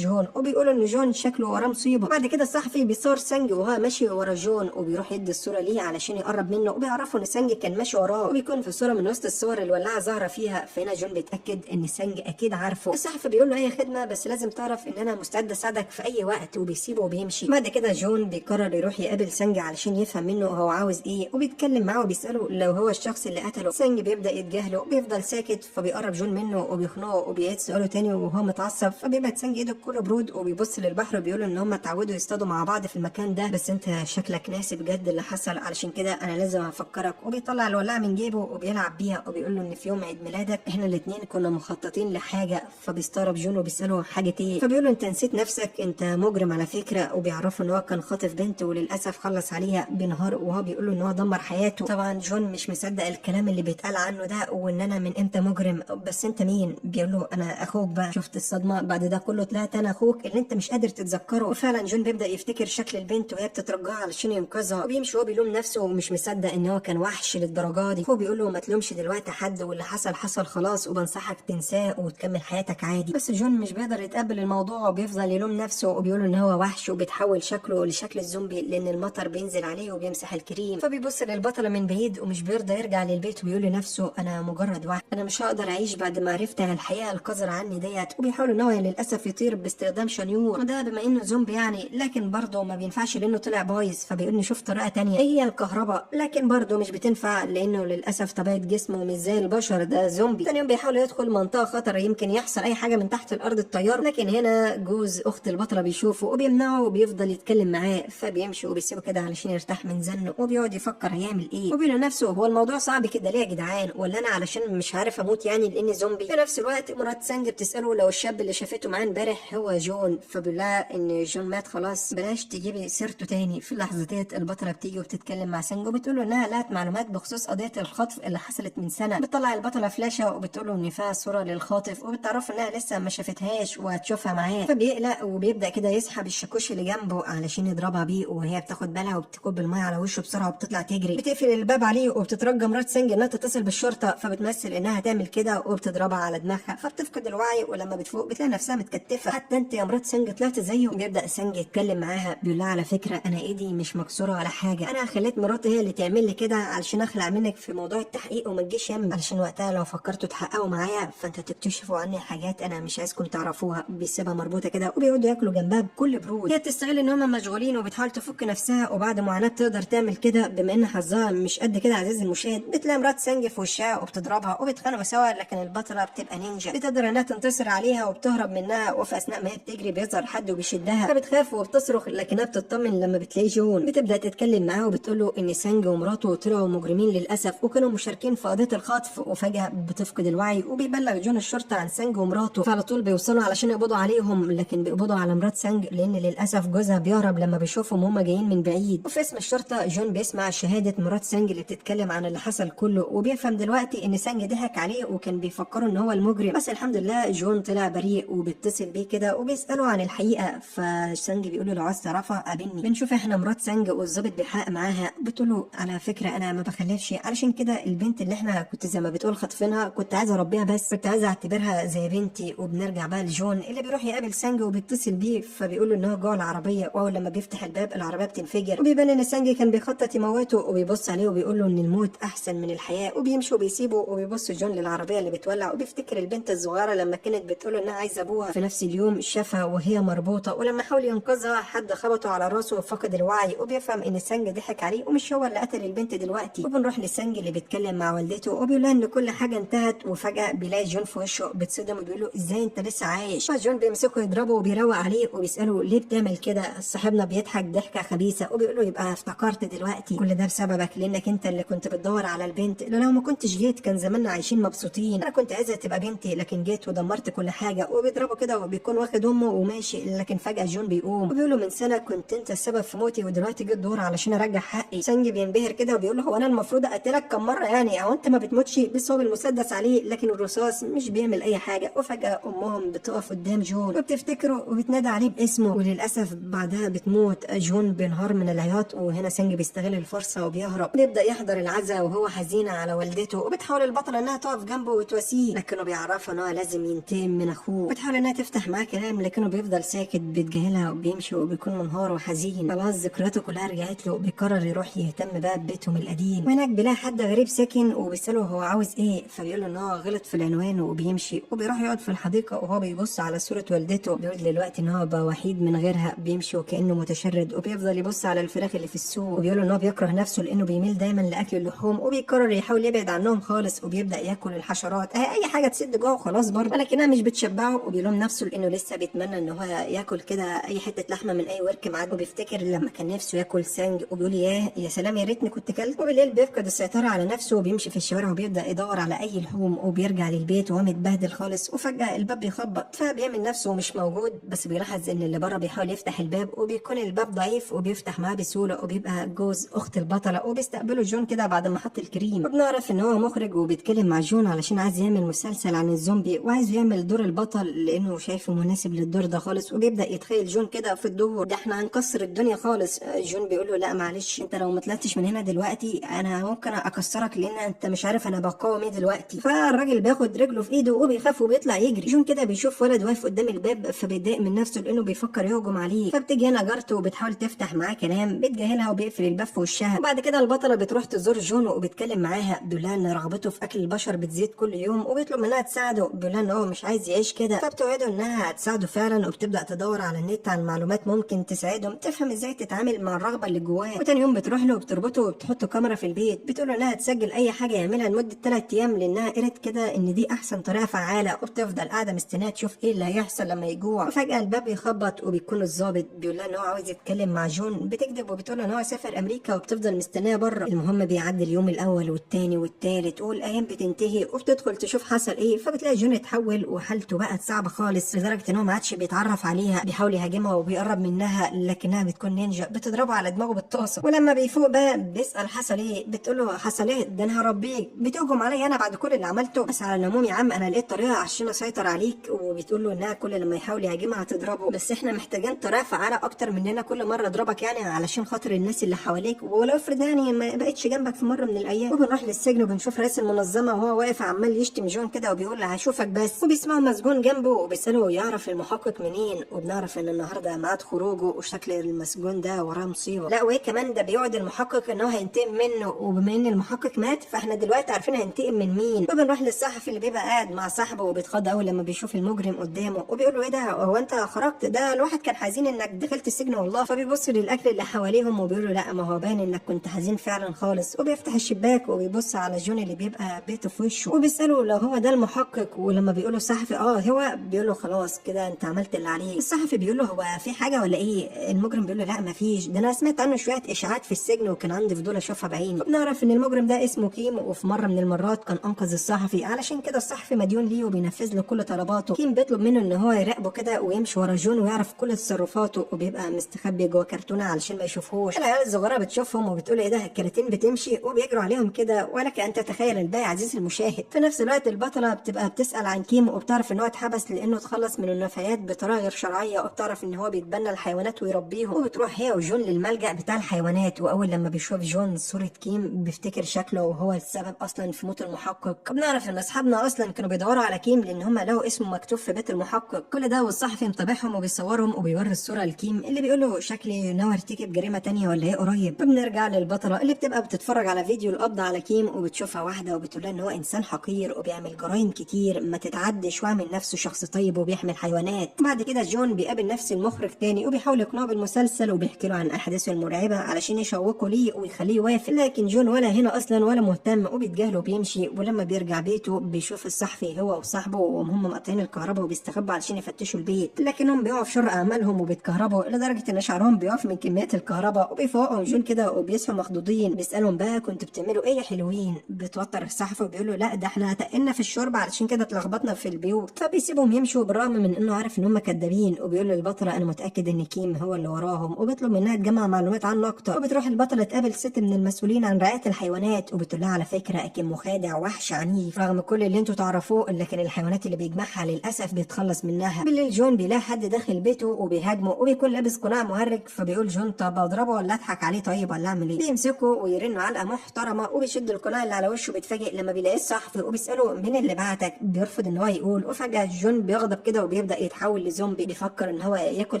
جون، وبيقولوا ان جون شكله وراه مصيبه. بعد كده الصحفي بيصور سانج وهو ماشي ورا جون، وبيروح يدي الصوره ليه علشان يقرب منه، وبيعرفوا ان سانج كان ماشي وراه، وبيكون في الصوره من وسط الصور الولاعه ظاهره فيها. فهنا جون بيتاكد ان سانج اكيد عارفه. الصحفي بيقول له اي خدمه بس لازم تعرف ان انا مستعد اساعدك في اي وقت، وبيسيبه وبيمشي. بعد كده جون بيقرر يروح يقابل سانج علشان يفهم منه هو عاوز ايه، وبيتكلم معاه وبيساله لو هو الشخص اللي قتله. سانج بيبدا يتجاهله وبيفضل ساكت، فبيقرب جون منه وبيخنقه وبيعيد سؤاله تاني وهو متعصب. فبيبعد سانج ايده كله برود وبيبص للبحر وبيقول ان هم اتعودوا يصطادوا مع بعض في المكان ده، بس انت شكلك ناسي بجد اللي حصل، علشان كده انا لازم افكرك. وبيطلع الولاعه من جيبه وبيلعب بيها وبيقول له ان في يوم عيد ميلادك احنا الاثنين كنا مخططين لحاجه. فبيستغرب جون وبيساله حاجه ايه، فبيقول له انت نسيت نفسك، انت مجرم على فكره. وبيعرفوا ان هو كان خاطف بنت وللاسف خلص عليها بنهار، وهو بيقول له ان هو دمر حياته. طبعا جون مش مصدق الكلام اللي بيتقال عنه ده، وان انا من امتى مجرم، بس انت مين؟ بيقول له انا اخوك بقى. شفت الصدمه بعد ده كله؟ طلعت انا اخوك اللي انت مش قادر تتذكره. وفعلا جون بيبدا يفتكر شكل البنت وهي بتترجاه علشان ينقذها، وبيمشي وهو بيلوم نفسه ومش مصدق ان هو كان وحش للدرجه دي. هو بيقول له ما تلومش دلوقتي حد، واللي حصل حصل خلاص، وبنصحك تنساه وتكمل حياتك عادي. بس جون مش بيقدر يتقبل الموضوع وبيفضل يلوم نفسه وبيقول ان هو وحش، وبيتحول شكله لشكل الزومبي لان المطر بينزل عليه وبيمسح الكريم. فبيبص للبطله من بعيد ومش بيرضى يرجع للبيت، وبيقول لنفسه انا مجرد وحش، انا مش هقدر اعيش بعد ما عرفت عن الحقيقه القذره عني ديت. وبيحاول ان هو للاسف يطير باستخدام شنيور، وده بما انه زومبي يعني، لكن برضه ما بينفعش لانه طلع بايظ. فبيقول نشوف طريقه تانية هي الكهرباء، لكن برضه مش بتنفع لانه للاسف طبيعه جسمه مش زي البشر، ده زومبي. تاني يوم بيحاول يدخل منطقه خطر يمكن يحصل اي حاجه من تحت الارض الطيار، لكن هنا جوز اخت البطله بيشوفه وبيمنعه وبيفضل يتكلم معاه. فبيمشي وبيسيبه كده علشان يرتاح من زنه، وبيقعد يفكر هيعمل ايه، وبيقول لنفسه هو الموضوع صعب كده ليه يا جدعان؟ ولا انا علشان مش عارف اموت يعني لاني زومبي؟ في نفس الوقت مرات سانج بتساله لو الشاب اللي شافته معاه امبارح هو جون، فبيقول لها ان جون مات خلاص بلاش تجيبي سيرته تاني. في اللحظه ديت البطله بتيجي وبتتكلم مع سانج وبتقول له انها لقت معلومات بخصوص قضيه الخطف اللي حصلت من سنه. بتطلع البطله فلاشه وبتقول له ان فيها صوره للخاطف، وبتعرف انها لسه ما شافتهاش وهتشوفها معاه. فبيقلق وبيبدا كده يسحب الشاكوش اللي جنبه علشان يضربها بيه، وهي بتاخد بالها وبتكب الميه على وشه بسرعه وبتطلع تجري. بتقفل الباب عليه وبتترجى مرات سانج انها تتصل بالشرطه، فبتمثل انها هتعمل كده وبتضربها على دماغها، فبتفقد الوعي، ولما بتفوق بتلاقي نفسها متكتفه. حتى انت يا مرات سانج طلعت زيه. بيبدا سانج يتكلم معاها بيقول لها على فكره انا ايدي مش مكسوره ولا حاجه، انا خليت مراتي هي اللي تعمل لي كده علشان اخلع منك في موضوع التحقيق وما تجيش يم، علشان وقتها لو فكرتوا تحققوا معايا فانت تكتشفوا عني حاجات انا مش عايزكم تعرفوها. بيسيبها مربوطه كده وبيقعدوا ياكلوا جنبها بكل برود. هي بتستغل ان هم مشغولين وبتحاول تفك نفسها، وبعد معاناه تقدر تعمل كده بما ان حظها مش قد كده عزيزي المشاهد. بتلاقي مرات سانج في وشها وبتضربها وبيتخانقوا سوا، لكن البطله بتبقى نينجا بتقدر انها تنتصر عليها وبتهرب منها. وفي اثناء ما هي بتجري بيظهر حد وبيشدها، فبتخاف وبتصرخ لكنها بتطمن لما بتلاقي جون. بتبدا تتكلم معاه وبتقول له ان سانج ومراته طلعوا مجرمين للاسف وكانوا مشاركين في قضيه الخطف. وفجاه بتفقد الوعي وبيبلغ جون الشرطه عن سانج ومراته، فعلى طول بيوصلوا علشان يقبضوا عليهم، لكن بيقبضوا على مرات سانج لان للاسف جوزها بيهرب لما بيشوفهم هم جايين من بعيد. وفي اسم الشرطه جون بيسمع شهاده مرات سانج اللي بتتكلم عن اللي حصل كله، وبيفهم دلوقتي ان سانج ضحك عليه وكان بيفكروا ان هو المجرم، بس الحمد لله جون طلع بريء. وبيتصل بيه كده وبيساله عن الحقيقه، فسانج بيقول له لو عايز تعرفها قابلني. بنشوف احنا مرات سانج والظابط بيحقق معاها، بتقول له على فكره انا ما بخلفش، علشان كده البنت اللي احنا كنت زي ما بتقول خاطفينها كنت عايزه اربيها، بس كنت عايزه اعتبرها زي بنتي. وبنرجع بقى لجون اللي بيروح يقابل سانج وبيتصل بيه، فبيقول له ان هو جوه العربيه، واول لما بيفتح الباب العربيه بتنفجر، وبيبان ان سانج كان بيخطط يموته. وبيبص عليه وبيقول له ان الموت احسن من الحياه، وبيمشي وبيسيبه. وبيبص جون للعربيه اللي بتولع وبيفتكر البنت الصغيره لما كانت بتقول انها عايزه ابوها. في نفس اليوم شافها وهي مربوطه، ولما حاول ينقذها حد خبطه على راسه وفقد الوعي. وبيفهم ان سانج ضحك عليه ومش هو اللي قتل البنت دلوقتي. وبنروح لسانج اللي بيتكلم مع والدته وبيقول لها ان كل حاجه انتهت. وفجاه بيلاقي جون في وشه بتصدم وبيقول له ازاي انت لسه عايش؟ فجون بيمسكه يضربه وبيروق عليه وبيساله ليه بتعمل كده؟ صاحبنا بيضحك ضحكه خبيثه وبيقول له يبقى افتكرت دلوقتي كل ده بسببك، لانك انت اللي كنت بتدور على البنت، لو ما كنتش جيت كان زماننا عايشين مبسوطين. انا كنت عايزه تبقى بنتي لكن جيت ودمرت كل حاجه. وبيضربه كده وبيكون واخد امه وماشي، لكن فجاه جون بيقوم وبيقول له من سنه كنت انت السبب في موتي ودلوقتي جيت دور علشان ارجع حقي. سانج بينبهر كده وبيقول له هو انا المفروض اقتلك كم مره يعني؟ او انت ما بتموتش؟ بس هو بالمسدس عليه لكن الرصاص مش بيعمل اي حاجه. وفجاه امهم بتقف قدام جون وبتفتكره وبتنادى عليه باسمه، وللاسف بعدها بتموت. جون بينهار من العياط، وهنا سانج بيستغل الفرصه وبيهرب. بيبدا يحضر العزاء وهو حزين على والدته، وبتحاول البطله انها تقف جنبه وتواسيه، لكنه بيعرفها ان هو لازم ينتقم من اخوه. بتحاول انها تفتح معاه كلام لكنه بيفضل ساكت، بيتجاهلها وبيمشي وبيكون منهار وحزين. خلاص ذكرياته كلها رجعت له، بيقرر يروح يهتم بقى ببيتهم القديم، وهناك بيلاقي حد غريب ساكن وبيساله هو عاوز ايه، فبيقول له ان هو غلط في العنوان وبيمشي، وبيروح يقعد في الحديقه وهو بيبص على صوره والدته. بيقول دلوقتي ان هو بقى وحيد من غيرها، بيمشي وكانه متشرد، وبيفضل يبص على الفراخ اللي في السوق، وبيقول ان هو بيكره نفسه لانه بيميل دايما لاكل اللحوم، وبيقرر يحاول يبعد عنهم خالص، وبيبدا ياكل الحشرات اي حاجه تسد جوه وخلاص برضه، ولكنها مش بتشبعه، وبيلوم نفسه لانه لسه بيتمنى ان هو ياكل كده اي حته لحمه من اي ورك معاد، وبيفتكر لما كان نفسه ياكل سنج وبيقول يا سلام يا ريتني كنت كلت. وبالليل بيفقد السيطره على نفسه وبيمشي في الشوارع وبيبدا يدور على اي لحوم، وبيرجع للبيت وهو متبهدل خالص، وفجاه الباب بيخبط، فبيعمل نفسه مش موجود، بس بيلاحظ ان اللي بره بيحاول يفتح الباب، وبيكون الباب ضعيف وبيفتح معاه بسهوله، وبيبقى جوز اخت البطله، وبيستقبله جون كده بعد ما حط الكريم. وبنعرف ان هو مخرج وبيتكلم مع جون علشان عايز يعمل مسلسل عن الزومبي، وعايز يعمل دور البطل لانه شايفه مناسب للدور ده خالص، وبيبدا يتخيل جون كده في الدور ده احنا هنكسر الدنيا خالص. جون بيقول له لا معلش، انت لو ما طلعتش من هنا دلوقتي انا ممكن اكسرك، لان انت مش عارف انا بقاوم ايه دلوقتي. فالراجل بياخد رجله في ايده وبيخاف وبيطلع يجري. جون كده بيشوف ولد واقف قدام الباب، فبيتضايق من نفسه لانه بيفكر يهجم عليه، فبتيجي هنا جارته وبتحاول تفتح معاه كلام، بتجاهلها وبيقفل الباب في وشها. وبعد كده البطله بتروح تزور جون وبتكلم معاها، بتقول لها ان رغبته في اكل البشر بتزيد كل يوم، وبيطلب منها تساعده، بيقول لها ان هو مش عايز يعيش كده، فبتوعده انها هتساعده فعلا، وبتبدا تدور على النت عن معلومات ممكن تساعدهم تفهم ازاي تتعامل مع الرغبه اللي جواه. وتاني يوم بتروح له وبتربطه وبتحط كاميرا في البيت، بتقول له انها تسجل اي حاجه يعملها لمده 3 ايام، لانها قرت كده ان دي احسن طريقه فعاله، وبتفضل قاعده مستنيه تشوف ايه اللي هيحصل لما يجوع. وفجاه الباب يخبط وبيكون الضابط بيقول لها ان هو عاوز يتكلم مع جون، بتكذب وبتقول له ان هو سافر امريكا، وبتفضل مستنيه بره. المهم بيعدي اليوم الاول والتاني والتالت والايام بتنتهي، وبتدخل تشوف حصل ايه، فبتلاقي جون اتحول وحالته بقت صعبه خالص لدرجه ان هو ما عادش بيتعرف عليها، بيحاول يهاجمها وبيقرب منها لكنها بتكون نينجا، بتضربه على دماغه بالطاسه. ولما بيفوق بقى بيسال حصل ايه، بتقول له حصل ايه ده انا هربيك، بتهجم عليا انا بعد كل اللي عملته، بس على العموم يا عم انا لقيت طريقه عشان اسيطر عليك. وبتقول له انها كل لما يحاول يهاجمها هتضربه، بس احنا محتاجين طريقه فعاله اكتر مننا كل مره اضربك، يعني علشان خاطر الناس اللي حواليك، ولو افرض يعني ما بقتش جنبك في مره من الايام. وبنروح للسجن وبنشوف رئيس المنظمه وهو واقف عمال يشتم جون كده وبيقول له هشوفك بس، وبيسمعوا مسجون جنبه وبيساله يعرف المحقق منين، وبنعرف ان النهارده ميعاد خروجه وشكل المسجون ده وراه مصيبه. لا وايه كمان ده بيوعد المحقق ان هو هينتقم منه، وبما ان المحقق مات فاحنا دلوقتي عارفين هينتقم من مين. وبنروح للصحفي اللي بيبقى قاعد مع صاحبه وبيتخض قوي لما بيشوف المجرم قدامه، وبيقول له ايه ده هو انت خرجت؟ ده الواحد كان حزين انك دخلت السجن والله. فبيبص للاكل اللي حواليهم وبيقول له لا ما هو باين انك كنت حزين فعلا خالص. وبيفتح الشباك وبيبص على جون اللي بيبقى بيته في وشه، وبيساله لو هو ده المحقق، ولما بيقول له الصحفي هو، بيقول له خلاص كده انت عملت اللي عليك. الصحفي بيقول له هو في حاجه ولا ايه؟ المجرم بيقول له لا ما فيش، ده انا سمعت عنه شويه اشاعات في السجن وكان عندي فضول اشوفها بعيني. وبنعرف ان المجرم ده اسمه كيم، وفي مره من المرات كان انقذ الصحفي، علشان كده الصحفي مديون ليه وبينفذ له كل طلباته. كيم بيطلب منه ان هو يراقبه كده ويمشي ورا جون ويعرف كل تصرفاته، وبيبقى مستخبي جوه كرتونه علشان ما يشوفوش. العيال الصغيره بتشوفهم وبتقول ايه ده الكراتين بتمشي، وبيجروا عليهم كده، ولك ان تتخيل الباقي عزيزي المشاهد. في نفس الوقت البطله بتبقى بتسال عن كيم، وبتعرف ان هو اتحبس لانه اتخلص من النفايات بطريقه غير شرعيه، وبتعرف ان هو بيتبنى الحيوانات ويربيهم. وبتروح هي وجون للملجأ بتاع الحيوانات، واول لما بيشوف جون صوره كيم بيفتكر شكله وهو السبب اصلا في موت المحقق. بنعرف ان اصحابنا اصلا كانوا بيدوروا على كيم لان هم لقوا اسمه مكتوب في بيت المحقق. كل ده والصحفي متابعهم وبيصورهم وبيوري الصوره لكيم اللي بيقول له شكلي ناوي ارتكب جريمه تانية ولا ايه قريب. وبنرجع للبطله اللي بتبقى بتتفرج على فيديو القبض على كيم، وبتشوفها واحده وبتقول لها ان هو انسان حقير وبيعمل جرائم كتير ما تتعدش، وعامل نفسه شخص طيب وبيحمي الحيوانات. بعد كده جون بيقابل نفس المخرج تاني وبيحاول يقنعه بالمسلسل وبيحكي له عن احداثه المرعبه علشان يشوقه ليه ويخليه يوافق، لكن جون ولا هنا اصلا ولا مهتم وبيتجاهله وبيمشي. ولما بيرجع بيته بيشوف الصحفي هو وصاحبه وهم مقطعين الكهرباء وبيستخبوا علشان يفتشوا البيت، لكنهم بيقعوا في شر اعمالهم وبيتكهربوا لدرجه ان شعرهم بيقف من كميات الكهرباء. وبيفوقهم جون كده وبيصحوا مخضوضين، بيسالهم بقى كنتوا بتعملوا ايه يا حلوين؟ بتوتر الصحفي وبيقول له لا ده احنا تقلنا في الشرب علشان كده اتلخبطنا في البيوت. فبيسيبهم يمشوا بالرغم من انه عارف ان هم كدابين، وبيقول للبطله انا متاكد ان كيم هو اللي وراهم، وبيطلب منها تجمع معلومات عنه اكتر. وبتروح البطله تقابل ست من المسؤولين عن رعايه الحيوانات، وبتقول لها على فكره كيم مخادع وحش عنيف رغم كل اللي انتوا تعرفوه، لكن الحيوانات اللي بيجمعها للاسف بيتخلص منها. بالليل جون بيلاقي حد داخل بيته وبيهاجمه وبيكون لابس قناع مهرج، فبيقول جون طب اضربه ولا اضحك عليه طيب ولا اعمل ايه؟ بيمسكه ويرنوا علقه محترمه وبيشد القناع اللي على وشه. بيتفاجئ لما بيلاقيه الصحفي الصحفي وبيساله مين اللي بعتك، بيرفض ان هو يقول. وفجاه جون بيغضب كده وبيبدا يتحول لزومبي، بيفكر ان هو ياكل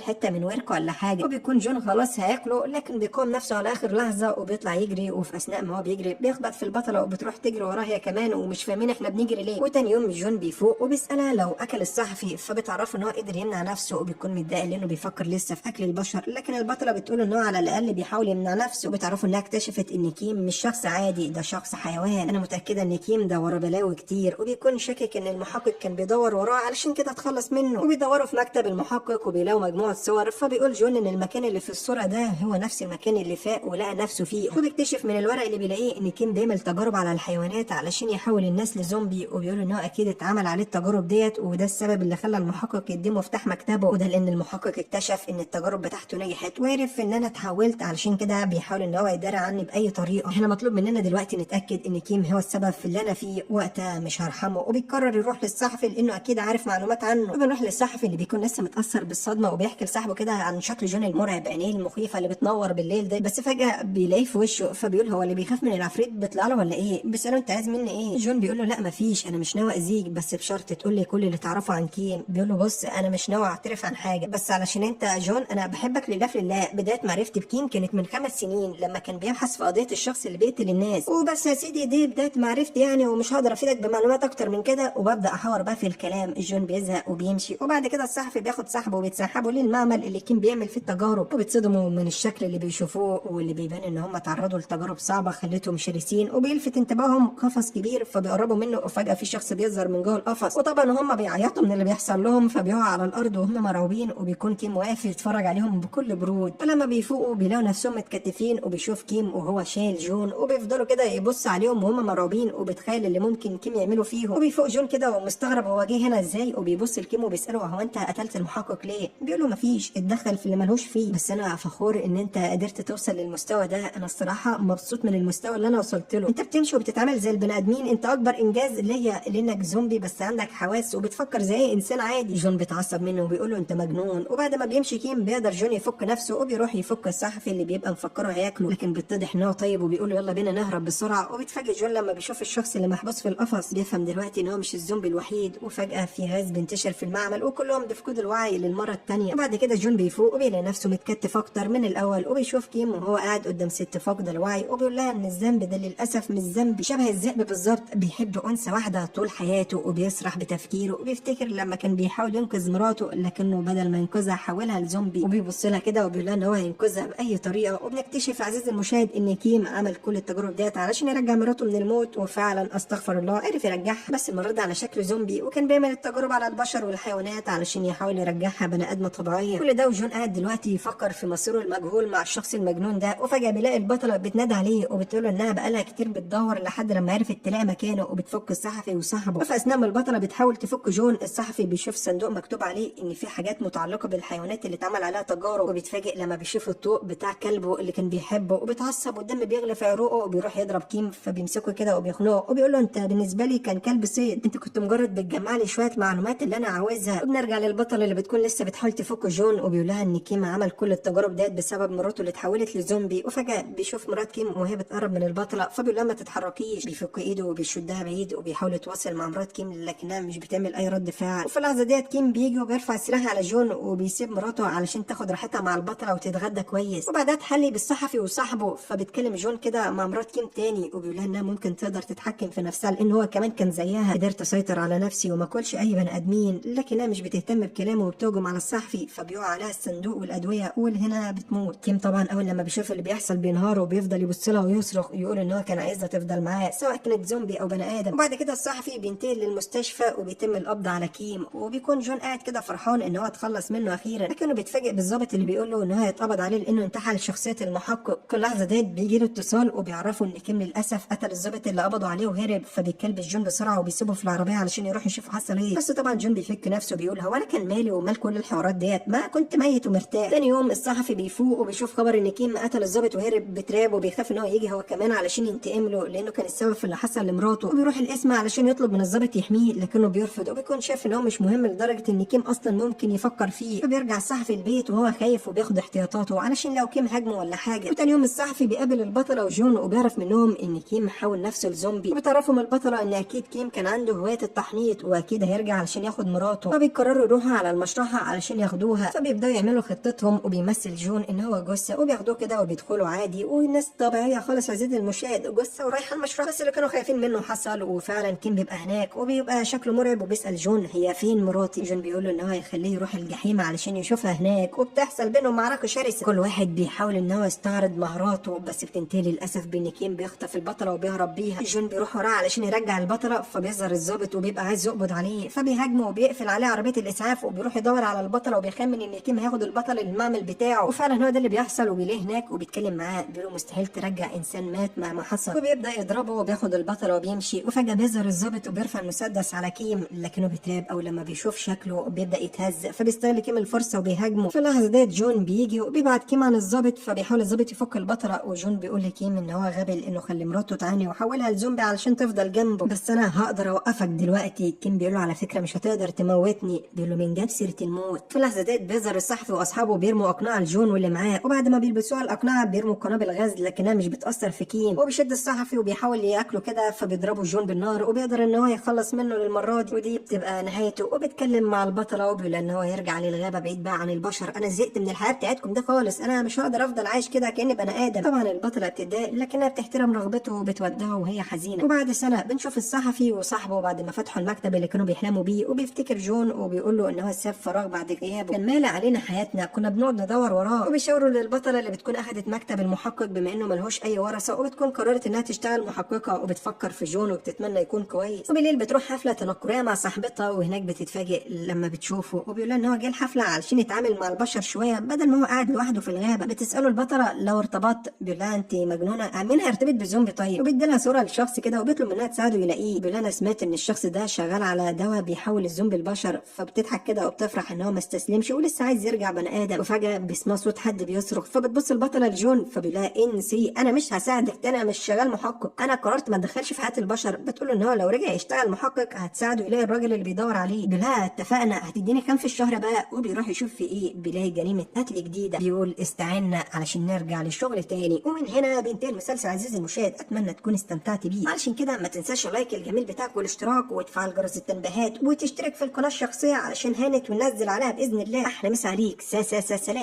حته من وركه ولا حاجه، وبيكون جون خلاص هياكله، لكن بيقوم نفسه على اخر لحظه وبيطلع يجري. وفي اثناء ما هو بيجري بيخبط في البطله وبتروح تجري وراه هي كمان، ومش فاهمين احنا بنجري ليه. وتاني يوم جون بيفوق وبيسالها لو اكل الصحفي، فبتعرفه ان هو قدر يمنع نفسه، وبيكون متضايق لانه بيفكر لسه في اكل البشر. لكن البطله بتقول ان هو على الاقل بيحاول يمنع نفسه. وبتعرفوا انها اكتشفت ان كيم مش شخص عادي، ده شخص حيوان. انا متاكده ان كيم ده ورا بلاوي كتير، وبيكون شاكك ان المحقق كان بيدور وراه علشان كده اتخلص منه. وبيدوروا في مكتب المحقق وبيلاقوا مجموعه صور، فبيقول جون ان المكان اللي في الصوره ده هو نفس المكان اللي فاق ولقى نفسه فيه. وبيكتشف من الورق اللي بيلاقيه ان كيم بيعمل تجارب على الحيوانات علشان يحول الناس لزومبي، وبيقول ان هو اكيد اتعمل عليه التجارب ديت، وده السبب اللي خلى المحقق يديه مفتاح مكتبه. وده لان المحقق اكتشف ان التجارب بتاعته نجحت، وعرف ان انا اتحولت، علشان كده بيحاول ان هو يداري عني باي طريقه. احنا مطلوب مننا دلوقتي نتاكد ان كيم هو السبب في اللي انا فيه، وقتها مش هرحمه. وبيقرر يروح للصحفي لانه اكيد عارف معلومات عنه. وبنروح للصحفي اللي بيكون لسه متاثر بالصدمه، وبيحكي لصاحبه كده عن شكل جون المرعب، عينيه المخيفه اللي بتنور بالليل ده. بس فجاه بيلاقيه في وشه، فبيقول هو اللي بيخاف من العفريت بيطلع له ولا ايه؟ بيساله انت عايز مني ايه؟ جون بيقول له لا مفيش، انا مش ناوي اذيك، بس بشرط تقول لي كل اللي تعرفه عن كيم. بيقول له بص انا مش ناوي اعترف عن حاجه، بس علشان انت جون انا بحبك لله في الله. بدايه معرفتي بكيم كانت من 5 سنين لما كان بيبحث في قضيه الشخص اللي بيقتل الناس. وبس يا سيدي دي بدايه معرفتي يعني، ومش هقدر افيدك بمعلومات اكتر من كده. وببدا احاور بقى في الكلام. جون بيزهق وبيمشي. وبعد كده الصحفي بياخد صاحبه وبيتسحبوا للمعمل اللي كيم بيعمل فيه التجارب، وبيتصدموا من الشكل اللي بيشوفوه، واللي بيبان ان هم تعرضوا لتجارب صعبه خلتهم شرسين. وبيلفت انتباههم قفص كبير، فبيقربوا منه، وفجاه في شخص بيظهر من جوه القفص. وطبعا هم بيعيطوا من اللي بيحصل لهم، فبيقعوا على الارض وهم مرعوبين. وبيكون كيم واقف يتفرج عليهم بكل برود. ولما بيفوقوا بيلاقوا نفسهم متكتفين، وبيشوف كيم وهو شايل جون، وبيفضلوا كده يبص عليهم وهم مرعوبين، وبيتخيل اللي ممكن كيم يعملوا فيهم. وبيفوق جون كده ومستغرب هو جه هنا ازاي، وبيبص لكيم وبيساله هو انت قتلت المحقق ليه؟ بيقول له مفيش، اتدخل في اللي ملهوش فيه، بس انا فخور ان انت قدرت توصل للمستوى ده. انا الصراحه مبسوط من المستوى اللي انا وصلت له. انت بتمشي وبتتعامل زي البني ادمين، انت اكبر انجاز ليا لانك زومبي بس عندك حواس وبتفكر زي اي انسان عادي. جون بيتعصب منه وبيقول له انت مجنون. وبعد ما بيمشي كيم بيقدر جون يفك نفسه، وبيروح يفك الصحفي اللي بيبقى مفكره هياكله، لكن بيتضح ان هو طيب، وبيقول له يلا بينا نهرب بسرعه. وبيتفاجئ جون لما بيشوف الشخص اللي محبوس في القفص. بيفهم دلوقتي ان هو مش الزومبي الوحيد. وفجاه في غاز بينتشر في المعمل، وكلهم بيفقدوا الوعي للمره الثانيه. وبعد كده جون بيفوق وبيلاقي نفسه متكتف اكتر من الاول، وبيشوف كيم وهو قاعد قدام ست فاقده الوعي، وبيقول لها ان الذنب ده للاسف مش ذنبي. شبه الذئب بالظبط، بيحب انثى واحده طول حياته، وبيسرح بتفكيره. وبيفتكر لما كان بيحاول ينقذ مراته، لكنه بدل ما ينقذها حولها لزومبي. وبيبص لها كده وبيقول لها ان هو هينقذها باي طريقه. وبنكتشف عزيزي المشاهد ان كيم عمل كل التجارب ديت علشان يرجع مراته من الموت، وفعلا استغفر الله عرف يرجعها، بس المره دي على شكل زومبي. وكان بيعمل التجارب على البشر والحيوانات علشان يحاول يرجعها بني ادمه طبيعيه. كل ده وجون قاعد دلوقتي يفكر في مصيره المجهول مع الشخص المجنون ده. وفجاه بيلاقي البطله بتنادي عليه وبتقول له انها بقالها كتير بتدور لحد لما عرفت تلاقي مكانه، وبتفك الصحفي وصاحبه. وفي اثناء ما البطله بتحاول تفك جون، الصحفي بيشوف صندوق مكتوب عليه ان في حاجات متعلقه بالحيوانات اللي اتعمل عليها تجارب. وبيتفاجئ لما بيشوف الطوق بتاع كلبه اللي كان بيحبه، وبيتعصب والدم بيغلي في عروقه، وبيروح يضرب كيم، فبيمسكه كده وبيخنقه، وبيقول له انت بالنسبه لي كان كلب صيد، انت كنت مجرد بتجمع لي شويه معلومات اللي انا عاوزها. وبنرجع للبطله اللي بتكون لسه بتحاول تفك جون، وبيقول لها ان كيم عمل كل التجارب ديت بسبب مراته اللي اتحولت لزومبي. وفجاه بيشوف مرات كيم وهي بتقرب من البطله، فبيقول لها ما تتحركيش. بيفك ايده وبيشدها بعيد، وبيحاول يتواصل مع مرات كيم لكنها مش بتعمل اي رد فعل. وفي اللحظه ديت كيم بيجي وبيرفع السلاح على جون، وبيسيب مراته علشان تاخد راحتها مع البطله وتتغدى كويس. وبعدها تحلي بالصحفي وصاحبه، فبتكلم جون كده مع مرات كيم تاني، وبيقول لها انها ممكن تقدر تتحكم في نفسها لان هو كمان كان زيها. قدرت اسيطر على نفسي وما اكلش اي بني ادمين، لكنها مش بتهتم بكلامه وبتهجم على الصحفي، فبيقع عليها الصندوق والادويه وهنا بتموت. كيم طبعا اول لما بيشوف اللي بيحصل بينهار، وبيفضل يبص لها ويصرخ يقول ان هو كان عايزها تفضل معاه سواء كانت زومبي او بني ادم. وبعد كده الصحفي بينتقل للمستشفى وبيتم القبض على كيم، وبيكون جون قاعد كده فرحان ان هو اتخلص منه اخيرا، لكنه بيتفاجئ بالظابط اللي بيقول له ان هو هيتقبض عليه لانه انتحل شخصيه المحقق. كل لحظه ديت بيجي له اتصال وبيعرفوا ان كيم للاسف قتل الظابط اللي قبضوا عليه وهرب، فبيكلبش جون بسرعه وبيسيبه في العربيه علشان يروح يشوف حصل ايه. بس طبعا جون بيفك نفسه بيقول هو انا كان مالي ومال كل الحوارات ديت، ما كنت ميت ومرتاح. تاني يوم الصحفي بيفوق وبيشوف خبر ان كيم قتل الظابط وهرب بتراب، وبيخاف ان هو يجي هو كمان علشان ينتقم له لانه كان السبب في اللي حصل لمراته. وبيروح القسم علشان يطلب من الظابط يحميه، لكنه بيرفض، وبيكون شايف ان هو مش مهم لدرجه ان كيم اصلا ممكن يفكر فيه. فبيرجع الصحفي البيت وهو خايف وبياخد احتياطاته علشان لو كيم هاجمه ولا حاجه. وتاني يوم الصحفي بيقابل البطله وجون، وبيعرف منهم ان كيم حول نفسه لزومبي. بتعرفهم البطله ان اكيد كيم كان عنده هوايه التحنيط واكيد هيرجع علشان ياخد مراته، فبيقرروا يروحوا على المشرحه علشان ياخدوها. فبيبداوا يعملوا خطتهم وبيمثل جون ان هو جثه وبياخدوه كده وبيدخلوا عادي والناس طبيعيه خالص. عزيزي المشاهد جثه ورايحه المشرحه، بس اللي كانوا خايفين منه حصل وفعلا كيم بيبقى هناك وبيبقى شكله مرعب وبيسال جون هي فين مراتي. جون بيقول له ان هو هيخليه يروح الجحيم علشان يشوفها هناك، وبتحصل بينهم معركه شرسه. كل واحد بيحاول ان هو يستعرض مهاراته بس بتنتهي للاسف بان كيم بيخطف البطله وبيهرب بيها. جون بيروح وراه علشان يرجع البطله، فبيظهر الضابط وبيبقى عايز يقبض عليه، فبيهاجمه وبيقفل عليه عربيه الاسعاف وبيروح يدور على البطله وبيخمن ان كيم هياخد البطل للمعمل بتاعه. وفعلا هو ده اللي بيحصل وبيلاقيه هناك وبيتكلم معاه بيقول له مستحيل ترجع انسان مات مهما حصل، وبيبدا يضربه وبياخد البطله وبيمشي. وفجاه بيظهر الضابط وبيرفع المسدس على كيم لكنه بيترعب او لما بيشوف شكله بيبدا يتهز، فبيستغل كيم الفرصه وبيهاجمه. في اللحظه ديت جون بيجي وبيبعت كيم عن الضابط، فبيحاول الضابط يفك البطله وجون بيقول لكيم ان هو غبي انه خلي مراته تعاني وحولها لزومبي علشان تفضل جنبه، بس انا هقدر اوقفك دلوقتي. كيم بيقول له على فكره مش هتقدر تموتني، بيقول له من جاب سيره الموت. في اللحظه ديت بيظهر الصحفي واصحابه بيرموا اقنعه لجون واللي معاه، وبعد ما بيلبسوها الاقنعه بيرموا قنابل غاز لكنها مش بتاثر في كيم، وبيشد الصحفي وبيحاول ياكله كده، فبيضربوا جون بالنار وبيقدر ان هو يخلص منه للمره دي، ودي بتبقى نهايته. وبيتكلم مع البطله وبيقول ان هو يرجع للغابه بعيد بقى عن البشر، انا زهقت من الحياه بتاعتكم ده خالص، انا مش هقدر افضل عايش كده كاني بني ادم. طبعا البطله بتتضايق لكنها بتحترم رغبته وبتودعه وهي حزينه. وبعد سنه بنشوف الصحفي وصاحبه بعد ما فتحوا المكتب اللي كانوا بيحلموا بيه، وبيفتكر جون وبيقول له ان هو ساب فراغ بعد غيابه كان مالي علينا حياتنا كنا بنقعد ندور وراه. وبيشاوروا للبطله اللي بتكون اخذت مكتب المحقق بما انه ملهوش اي ورثه، وبتكون قررت انها تشتغل محققه وبتفكر في جون وبتتمنى يكون كويس. وبالليل بتروح حفله تنكريه مع صاحبتها وهناك بتتفاجئ لما بتشوفه وبيقول لها ان هو جه الحفله علشان يتعامل مع البشر شويه بدل ما هو قاعد لوحده في الغابه. بتساله البطله لو ارتبطت، بيقول لها انت مجنونه مين هيرتبط بزومبي طيب، وبيدي لها صوره لشخص كده وبيطلب منها تساعده يلاقيه. بيقول لها انا سمعت ان الشخص ده شغال على دواء بيحول الزومبي البشر، فبتضحك كده وبتفرح ان هو ما استسلمش ولسه عايز يرجع بني ادم. وفجاه بيسمع صوت حد بيصرخ، فبتبص البطله لجون فبيقول لها انسي انا مش هساعدك، انا مش شغال محقق، انا قررت ما اتدخلش في حياه البشر. بتقول له ان هو لو رجع يشتغل محقق هتساعده يلاقي الراجل اللي بيدور عليه. بيقول لها اتفقنا، هتديني كام في الشهر بقى؟ وبيروح يشوف في ايه بيلاقي جريمه قتل جديده، بيقول استعنا علشان نرجع للشغل تاني. ومن هنا بينتهي المسلسل. عزيزي المشاهد اتمنى تكون استمتعت بيه، علشان كده ما تنساش اللايك الجميل بتاعك والاشتراك وتفعل جرس التنبيهات وتشترك في القناه الشخصيه علشان هانت وننزل عليها باذن الله. احلى مسا عليك. سلام.